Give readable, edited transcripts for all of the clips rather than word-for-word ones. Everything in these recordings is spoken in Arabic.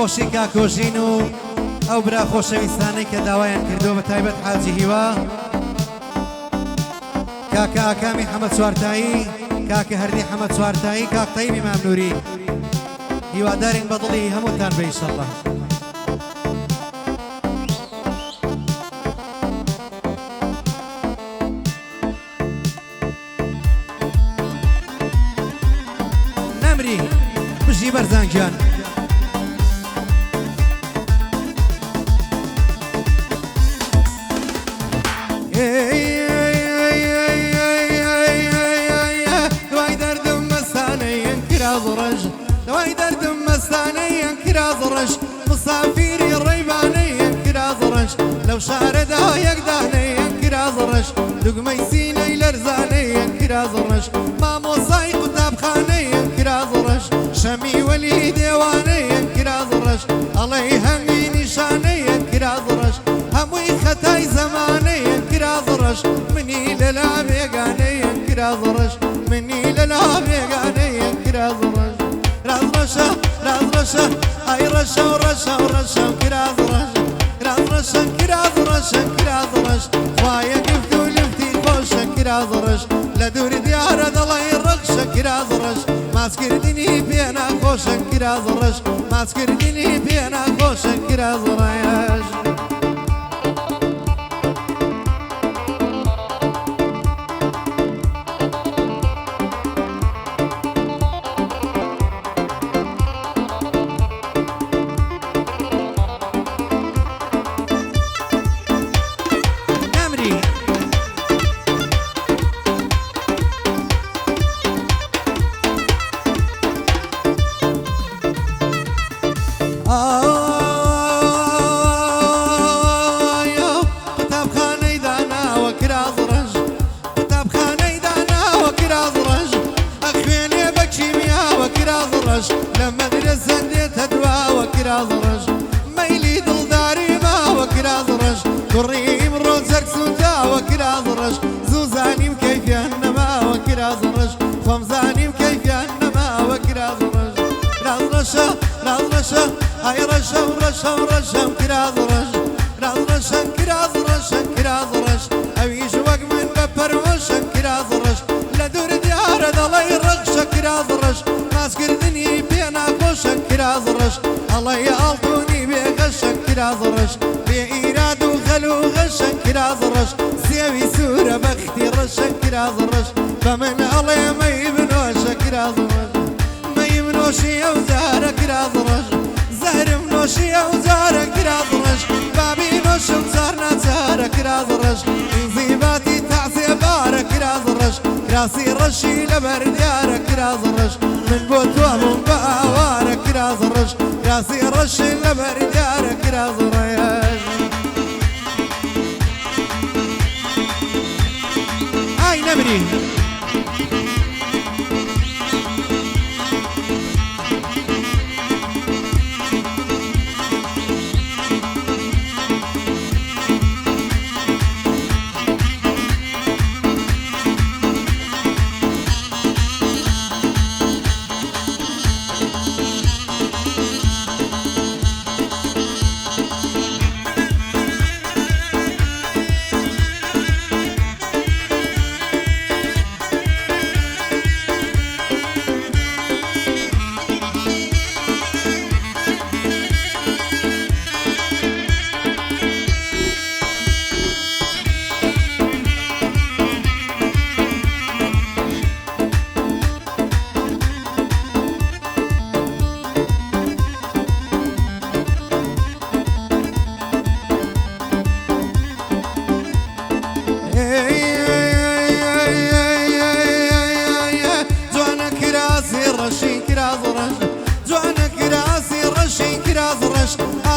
خۆشی کاکۆژین و ئەو برا خۆشەویستانەی کە داوایان کردو بە تایبەت حاجی هیوا کاکە ئاکامی حەمەد چوارتایی کاکە هەردی حەمەد چوارتایی کاک تەیمی مامنووری هیوادارین بە دڵی هەمووتان بە ئینشەڵڵا نەمری بژی بەرزانگیان دوای دەردم مەستانەیەن کرازڕش مسافیری ڕێبانەیەن کرازڕش لەو شارەدا یەکدانەیەن کرازڕش دوگمەی سینەی لەرزانەیەن کرازڕش مامۆسای قوتابخانەیەن کرازڕش شەمی وەلی دێوانەیەن کرازڕش ئەڵێی هەنگی نیشانەیەن کرازڕش هەمووی خەتای زەمانەیەن کرازڕش منی لەلا بێگانەیەن کرازڕش منی لەلا بێگانەیەن کرازڕش رازڕەشە رازڕەشە ئای ڕەشە و ڕەشە و ڕەشە و کرازڕەش رازڕەشە کرازڕەشە کرازڕەش خوایە گفت و لفتی خۆشە کرازڕەش لە دووری دیارە دەڵی ڕەخشە کرازڕەش ماسکردنی پێ ناخۆشە کرازڕەش ماسکردنی پێ ناخۆشە کرازڕەش قوتابخانەی داناوە کرازڕەش قوتابخانەی داناوە کرازڕەش ئەخوێنێ بە کیمیاوە کرازڕەش لە مەدرسە دێتە دواوە کرازڕەش مەیلی دڵداری ماوە کرازڕەش کوڕی ئیمڕۆ جەرگ سوتاوە کرازڕەش زوو زانیم کەیفیان نەماوە کرازڕەش خۆم زانیم کەیفیان نەماوە کرازڕەش رازڕەشە رازڕەشە ئای ڕەشە و ڕەشە و ڕەشە و کرازڕەش رازڕەشە کرازڕەشە کرازڕەش ئەویش وەک من بە پەروەشە کرازڕەش لە دوور دیارە دەڵی ڕەخشە کرازڕەش ماسکردنی پێ ناخۆشە کرازڕەش ئەڵێ ئاڵتوونی بێغەشە کرازڕەش بێ ئیراد و خەل و غەشە کرازڕەش سێوی سوورە بەختی ڕەشە کرازڕەش بە من ئەڵێ مەی بنۆشە کرازڕەش مەی بنۆشی ئەو جارە کرازڕەش زهرم نۆشی ئەو جارە کرازڕەش بابی نۆشم زار ناچارە کرازڕەش ئینزیباتی تەعسێبارە کرازڕەش کراسی ڕەشی لەبەر دیارە کرازڕەش من بۆ توامم بە ئاوارە کرازڕەش کراسی ڕەشی لەبەر دیارە کرازڕەش ئای نەمری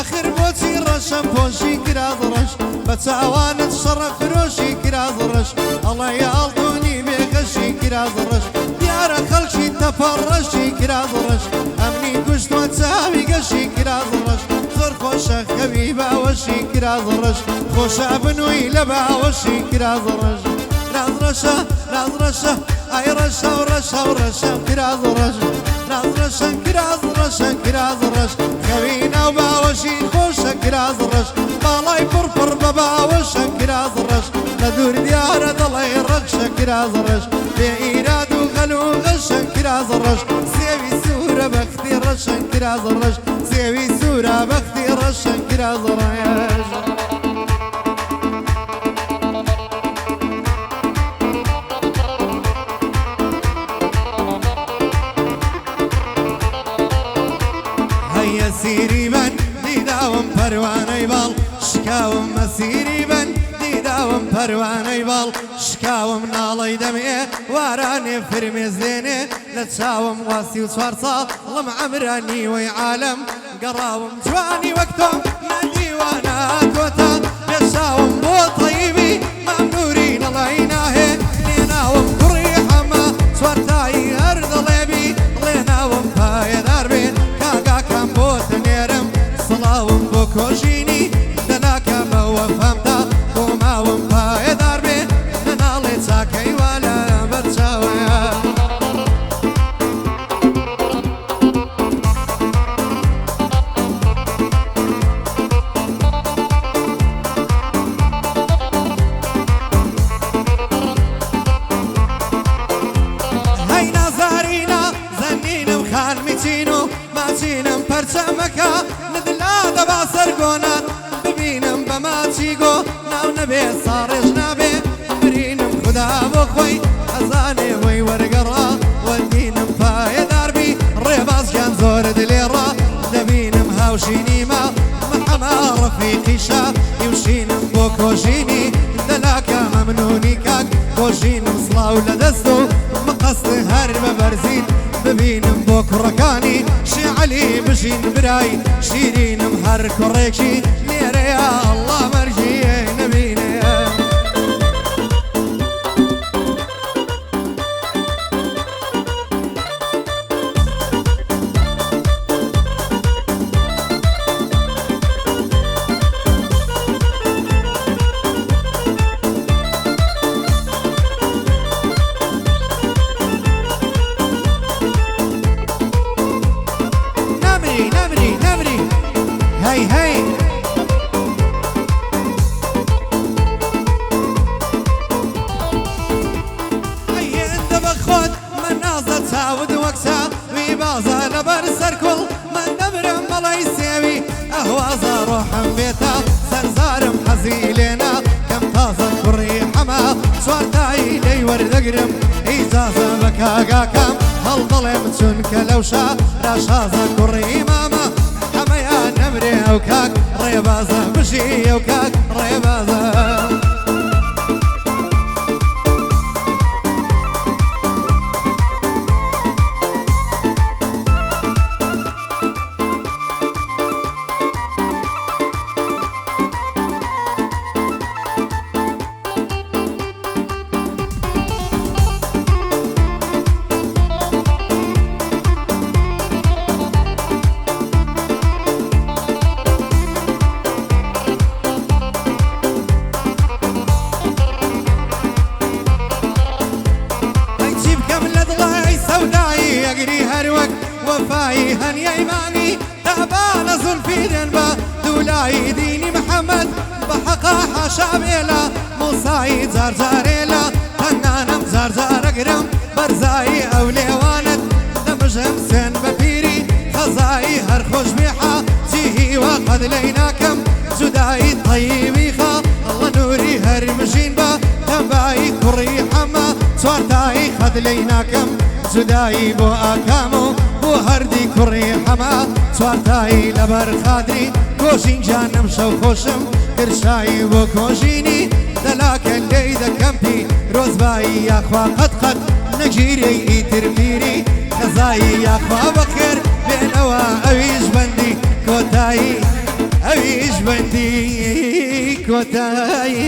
آخر بۆچی ڕەشەم پۆشی کرازڕەش بە چاوانت شەڕە فرۆشی کرازڕەش ئەڵێ ئاڵتوونی بێگەشی کرازڕەش دیارە خەڵکی تەپەڕەشی کرازڕەش ئەمنی کوشتوە چاوی گەشی کرازڕەش زۆر خۆشە خەوی باوەشی کرازڕەش خۆشە بنووی لە باوەشی کرازڕەش رازڕەشە رازڕەشە ئای ڕەشە و ڕەشە و ڕەشە کرازڕەش رازڕەشن کرازڕەشن کرازڕەش خەوینە و باوەشی خۆشە کرازڕەش باڵای پڕپڕ بە باوەشە کرازڕەش لە دوور دیارە دڵی ڕەخشە کرازڕەش بێ ئیراد و غەل و غەشن کرازڕەش سێوی سوورە بەختی ڕەشن کرازڕەش سێوی سوورە بەختی ڕەشن کرازڕەش سیری من دیداوم پەروانەی باڵ شکاوم مەسیری من دیداوم پەروانەی باڵ شکاوم ناڵەی دەمێ وارانێ فرمێزێنێ لە چاوم واسی و چوار ساڵم عەمرانی وەی عالەم گەڕاوم جوانی وەک تۆ نەدیوانە تۆتە پێشاوم بۆ تەیبی مەمنووری نەڵی ناهێ لێناوم کوڕی حەمە چوارتایی هەر دڵێبی لێناوم پایەدار بێ کاگاکەم بۆ تەنێرم سڵاوم بۆ کۆژینی دەلاکەمە وەفەمدا بۆ ماوم پایەدار بێ نەناڵێ چاکەی والە بەرچاوەیە هەی نازارینە زەنینم خانمیچین و ماچینم پەرچەمەکە ندلا دەبا سەرگۆنات ببینم بە ماچی گۆ ناو نەبێ ساڕێژ نابێ برینم خدا بۆ خۆی ئەزانێ وەی وەرگەڕا وەندینم پایەداربی ڕێبازگیان زۆر دلێڕا دەبینم هاوشینیمە محەما ڕەفیقیشە یوشینم بۆ کۆژینی دەلاکە مەمنونی کاک کۆژینم سڵاو لە دەست و مقەست هەر بە بەرزین ببینم بۆ کوڕەکانی شیعەلی بژین برای شیرینم هەر کوڕێکی لێرەیە ئەڵڵا مەرجیە نەبینێ هەی هەی هەیەندە بە خۆت من نازە چاود وەکسا وی بازە لەبەر سەرکوڵ من دەبرم بەڵی سێوی ئەهوازە ڕۆحم بێتە سەرزارم حەزی لێنا کەم تازە کوڕی حەما چوارتایی لێی وەردەگرم ئیجازە بە کاگاکەم هەڵدڵێم چونکە لەوشا راشازە کوڕی مامە حەمەیان نەمرێ ئەو کاک ڕێبازە بژی ئەو کاک ڕێبازە وفایی هەنیەی مانی دابانە زولفی دێن بە دوولایی دینی محەممەد بە حەقا حاشا بێلا موسایی جارجارێلا تەنانم جارجارەگرم بەرزایی ئەو لێوانت دەمژم سێن بە پیری خەزایی هەر خۆش بێحا جیهی وە قەد لەی ناکەم جودایی طەیبی خا ئەڵڵە نووری هەرمژین بە تەمبایی کوڕی حەمە چوارتایی قەد لەی ناکەم جودایی بۆ ئاکام و بۆ هەردی کوڕی حەما چوارتایی لەبەر خادری کۆژین جانم شەو خۆشم کرشایی بۆ کۆژینی دەلاکە لێی دەکەمپی ڕۆزبایی یاخوا قەت قەت نەگیری ئیتر پیری خەزایی یاخوا بەخێر بێنەوە ئەویش بەندی کۆتایی ئەویش بەندی کۆتایی